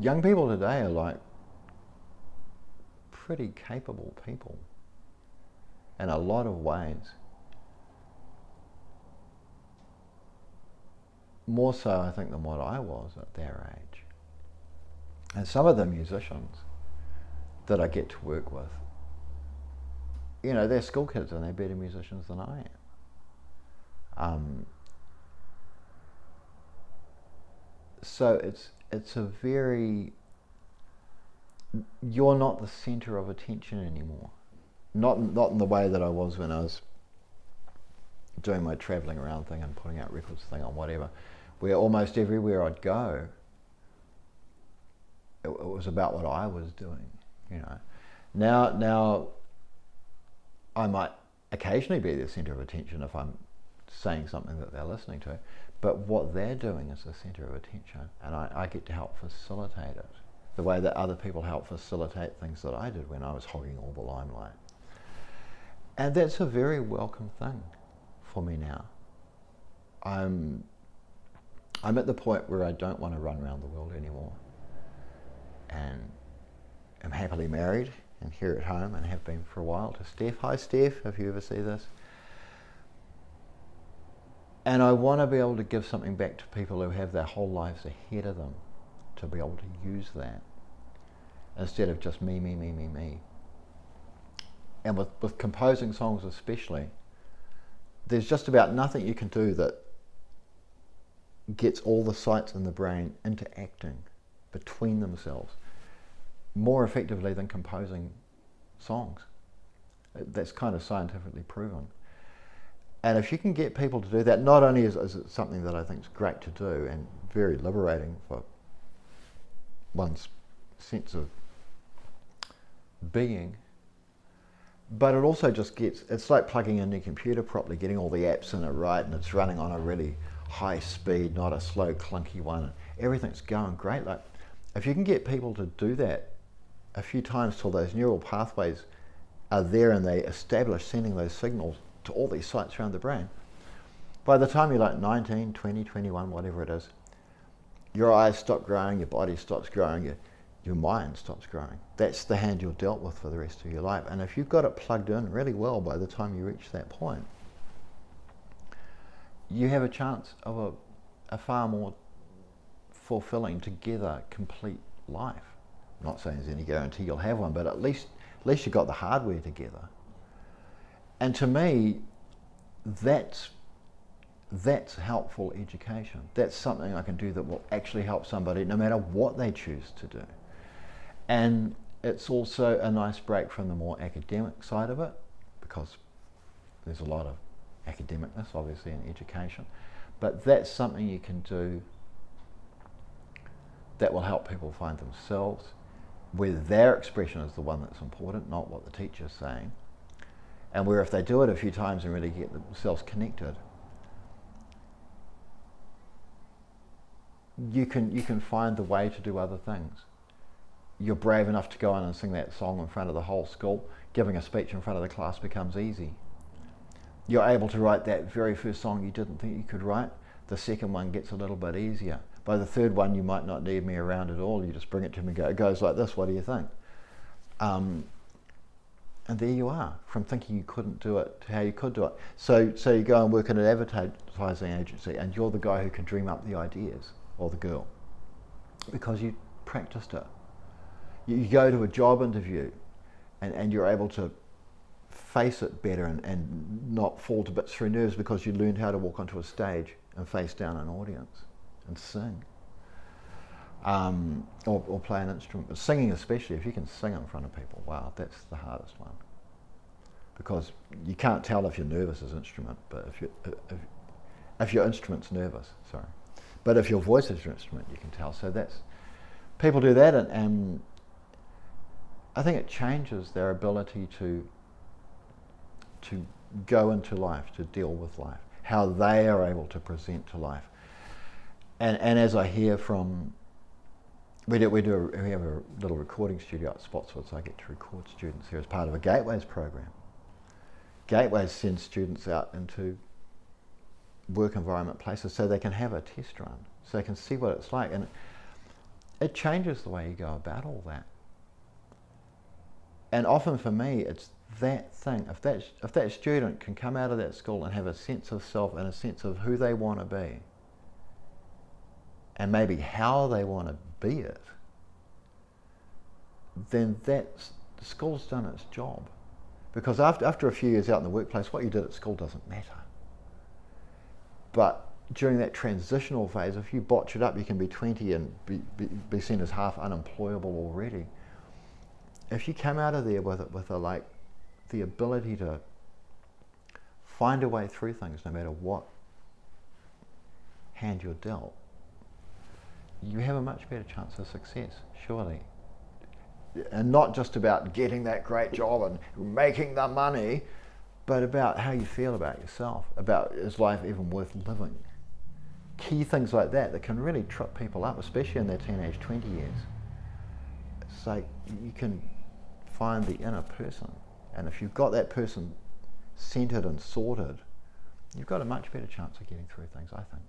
young people today are like pretty capable people in a lot of ways. More so, I think, than what I was at their age. And some of the musicians that I get to work with, you know, they're school kids and they're better musicians than I am. So it's a very, you're not the center of attention anymore. Not in the way that I was when I was doing my traveling around thing and putting out records thing on whatever, where almost everywhere I'd go, it was about what I was doing, you know. Now I might occasionally be the center of attention if I'm saying something that they're listening to, but what they're doing is the center of attention, and I get to help facilitate it, the way that other people help facilitate things that I did when I was hogging all the limelight. And that's a very welcome thing for me now. I'm at the point where I don't want to run around the world anymore, and I'm happily married and here at home, and have been for a while, to Steph. Hi Steph, if you ever see this. And I want to be able to give something back to people who have their whole lives ahead of them, to be able to use that instead of just me. And with composing songs especially, there's just about nothing you can do that gets all the sites in the brain interacting between themselves more effectively than composing songs. That's kind of scientifically proven. And if you can get people to do that, not only is it something that I think is great to do and very liberating for one's sense of being, but it also just gets, it's like plugging in your computer properly, getting all the apps in it right, and it's running on a really high speed, not a slow clunky one, and everything's going great. Like, if you can get people to do that a few times till those neural pathways are there and they establish sending those signals to all these sites around the brain, by the time you're like 19, 20, 21, whatever it is, your eyes stop growing, your body stops growing, your mind stops growing. That's the hand you're dealt with for the rest of your life. And if you've got it plugged in really well by the time you reach that point, you have a chance of a far more fulfilling, together, complete life. I'm not saying there's any guarantee you'll have one, but at least you've got the hardware together. And to me, that's helpful education. That's something I can do that will actually help somebody no matter what they choose to do. And it's also a nice break from the more academic side of it, because there's a lot of academicness obviously in education, but that's something you can do that will help people find themselves, where their expression is the one that's important, not what the teacher's saying, and where if they do it a few times and really get themselves connected, you can find the way to do other things. You're brave enough to go on and sing that song in front of the whole school. Giving a speech in front of the class becomes easy. You're able to write that very first song you didn't think you could write. The second one gets a little bit easier. By the third one, you might not need me around at all. You just bring it to me and go, it goes like this, what do you think? And there you are, from thinking you couldn't do it to how you could do it. So you go and work in an advertising agency, and you're the guy who can dream up the ideas, or the girl, because you practiced it. You go to a job interview and you're able to face it better and not fall to bits through nerves because you learned how to walk onto a stage and face down an audience and sing. Or play an instrument. But singing especially, if you can sing in front of people, wow, that's the hardest one. Because you can't tell if you're nervous as an instrument, but if your instrument's nervous, sorry. But if your voice is your instrument, you can tell. So that's, people do that, and I think it changes their ability to go into life, to deal with life, how they are able to present to life. And as I hear from, we have a little recording studio at Spotswood, so I get to record students here as part of a Gateways program. Gateways sends students out into work environment places so they can have a test run, so they can see what it's like. And it changes the way you go about all that. And often for me, it's that thing. If that student can come out of that school and have a sense of self and a sense of who they want to be, and maybe how they want to be it, then the school's done its job. Because after a few years out in the workplace, what you did at school doesn't matter. But during that transitional phase, if you botch it up, you can be 20 and be seen as half unemployable already. If you come out of there with the ability to find a way through things no matter what hand you're dealt, you have a much better chance of success, surely. And not just about getting that great job and making the money, but about how you feel about yourself, about is life even worth living? Key things like that can really trip people up, especially in their teenage 20 years. It's like you can find the inner person, and if you've got that person centered and sorted, you've got a much better chance of getting through things, I think.